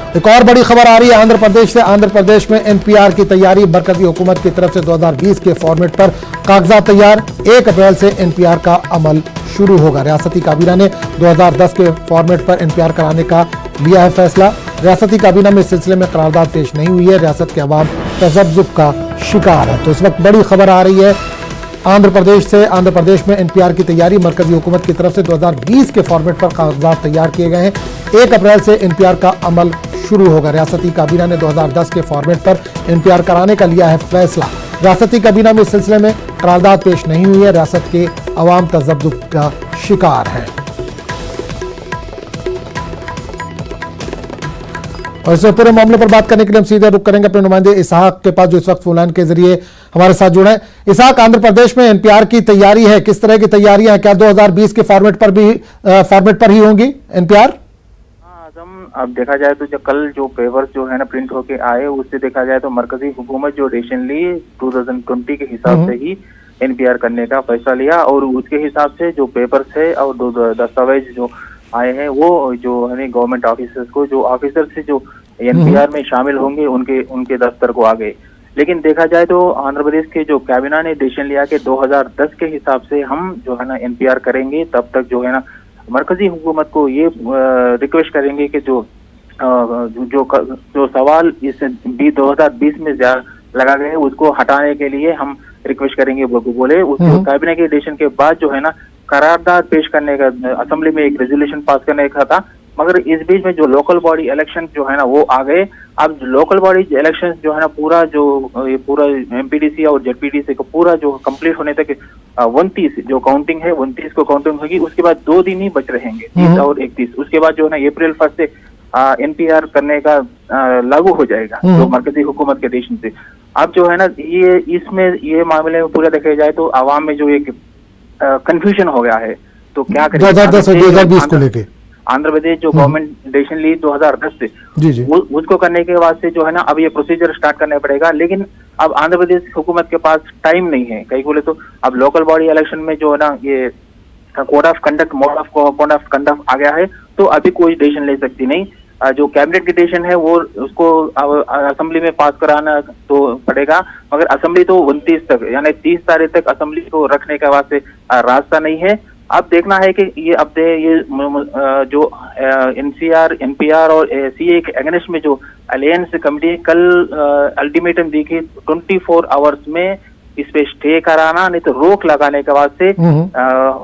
एक और बड़ी खबर आ रही है आंध्र प्रदेश से। आंध्र प्रदेश में एनपीआर की तैयारी, मरकजी हुकूमत की तरफ से 2020 के फॉर्मेट पर कागजात तैयार। 1 अप्रैल से एनपीआर का अमल शुरू होगा। रियासती काबीना ने 2010 के फॉर्मेट पर एनपीआर कराने का लिया है फैसला। रियासती काबीना में इस सिलसिले में करारदाद पेश नहीं हुई है। रियासत के अवाम तज़ब्ज़ुब का शिकार है। तो इस वक्त बड़ी खबर आ रही है आंध्र प्रदेश से। आंध्र प्रदेश में एनपीआर की तैयारी, मरकजी हुकूमत की तरफ से 2020 के फॉर्मेट पर कागजात तैयार किए गए हैं। 1 अप्रैल से एनपीआर का अमल शुरू होगा। रियासती काबीना ने 2010 के फॉर्मेट पर एनपीआर कराने का लिया है फैसला। रियासती काबीना में इस सिलसिले में करारदाद पेश नहीं हुई है। रियासत के अवाम तज़ब्ज़ुब का शिकार है। और इस पूरे मामले पर बात करने के लिए हम सीधे रुख करेंगे अपने नुमाइंदे इसहाक के पास, जो इस वक्त फोन लाइन के जरिए हमारे साथ जुड़े हैं। इसहाक, आंध्र प्रदेश में एनपीआर की तैयारी है, किस तरह की तैयारियां हैं? क्या 2020 के फॉर्मेट पर ही होंगी एनपीआर? अब देखा जाए तो कल जो पेपर्स जो है ना प्रिंट होके आए, उससे देखा जाए तो मरकजी हुकूमत जो डिसीजन ली 2020 के हिसाब से ही एनपीआर करने का फैसला लिया। और उसके हिसाब से जो पेपर्स है और दस्तावेज जो आए हैं, वो जो है गवर्नमेंट ऑफिसर्स को, जो ऑफिसर से जो एनपीआर में शामिल होंगे, उनके दफ्तर को आ गए। लेकिन देखा जाए तो आंध्र प्रदेश के जो कैबिनेट ने डिसीजन लिया कि 2010 के हिसाब से हम जो है ना एनपीआर करेंगे। तब तक जो है ना मरकजी हुकूमत को ये रिक्वेस्ट करेंगे कि जो सवाल इस 2020 में लगा गए उसको हटाने के लिए हम रिक्वेस्ट करेंगे बोले। उसको कैबिनेट के डिसीजन के बाद जो है ना करारदाद पेश करने का, असेंबली में एक रेजोल्यूशन पास करने का था। मगर इस बीच में जो लोकल बॉडी इलेक्शन जो है ना वो आ गए। अब लोकल बॉडी इलेक्शन जो है ना पूरा एमपीडीसी और जेडपीडीसी को पूरा जो कंप्लीट होने तक 29 जो काउंटिंग है 29 को काउंटिंग होगी। उसके बाद 2 दिन ही बच रहेंगे, 30 और 31। उसके बाद जो है ना अप्रैल 1 से एनपीआर करने का लागू हो जाएगा जो मरकजी हुकूमत के डिसीजन से। अब जो है ना ये मामले में पूरा देखा जाए तो आवाम में जो एक कंफ्यूजन हो गया है। तो क्या करें 2010 और 2020 को लेके आंध्र प्रदेश जो गवर्नमेंट डिसीजन ली 2010 से जी। उसको करने के बाद से जो है ना अब ये प्रोसीजर स्टार्ट करना पड़ेगा। लेकिन अब आंध्र प्रदेश हुकूमत के पास टाइम नहीं है। कहीं बोले तो अब लोकल बॉडी इलेक्शन में जो है ना ये कोड ऑफ कंडक्ट आ गया है, तो अभी कोई डिसीजन ले सकती नहीं। जो कैबिनेट की डिसीजन है वो उसको असेंबली में पास कराना तो पड़ेगा। मगर असेंबली तो 29 तक यानी 30 तारीख तक असेंबली को रखने का वास्ते रास्ता नहीं है। अब देखना है कि ये जो एनपीआर और सीए के अगेंस्ट में जो अलायंस कमेटी कल अल्टीमेटम दी कि 24 आवर्स में इस पे स्टे कराना, नहीं तो रोक लगाने के वास्ते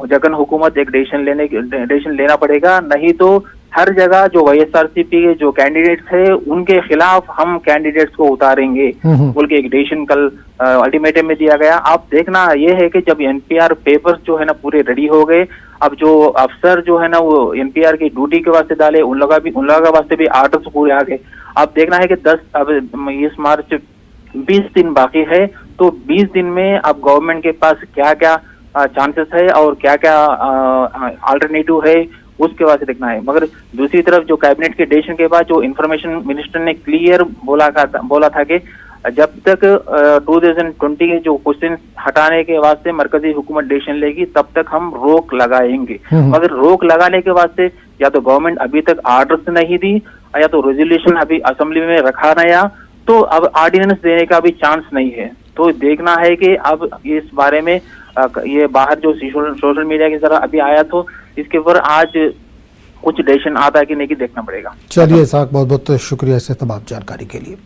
जगन हुकूमत एक डिसीजन लेना पड़ेगा। नहीं तो हर जगह जो वाईएसआरसीपी के जो कैंडिडेट्स है उनके खिलाफ हम कैंडिडेट्स को उतारेंगे बोल के एक डिसीजन कल अल्टीमेटम में दिया गया। अब देखना ये है कि जब एनपीआर पेपर्स जो है ना पूरे रेडी हो गए, अब जो अफसर जो है ना वो एनपीआर की ड्यूटी के वास्ते डाले, उन लोगों के वास्ते भी आर्डर्स पूरे आ गए। अब देखना है कि 20 मार्च 20 दिन बाकी है। तो 20 दिन में अब गवर्नमेंट के पास क्या क्या चांसेस है और क्या क्या अल्टरनेटिव है उसके बाद देखना है। मगर दूसरी तरफ जो कैबिनेट के डिसीजन के बाद जो इंफॉर्मेशन मिनिस्टर ने क्लियर बोला था कि जब तक 2020 के जो क्वेश्चन हटाने के वास्ते मरकजी हुकूमत डिसीजन लेगी तब तक हम रोक लगाएंगे। मगर रोक लगाने के वास्ते या तो गवर्नमेंट अभी तक आर्डर्स नहीं दी, या तो रेजोल्यूशन अभी असेंबली में रखा नया, तो अब ऑर्डिनेंस देने का भी चांस नहीं है। तो देखना है कि अब इस बारे में ये बाहर जो सोशल मीडिया की तरह अभी आया, तो इसके ऊपर आज कुछ डिसीजन आता है कि नहीं कि देखना पड़ेगा। चलिए साहब, बहुत बहुत शुक्रिया इस तमाम जानकारी के लिए।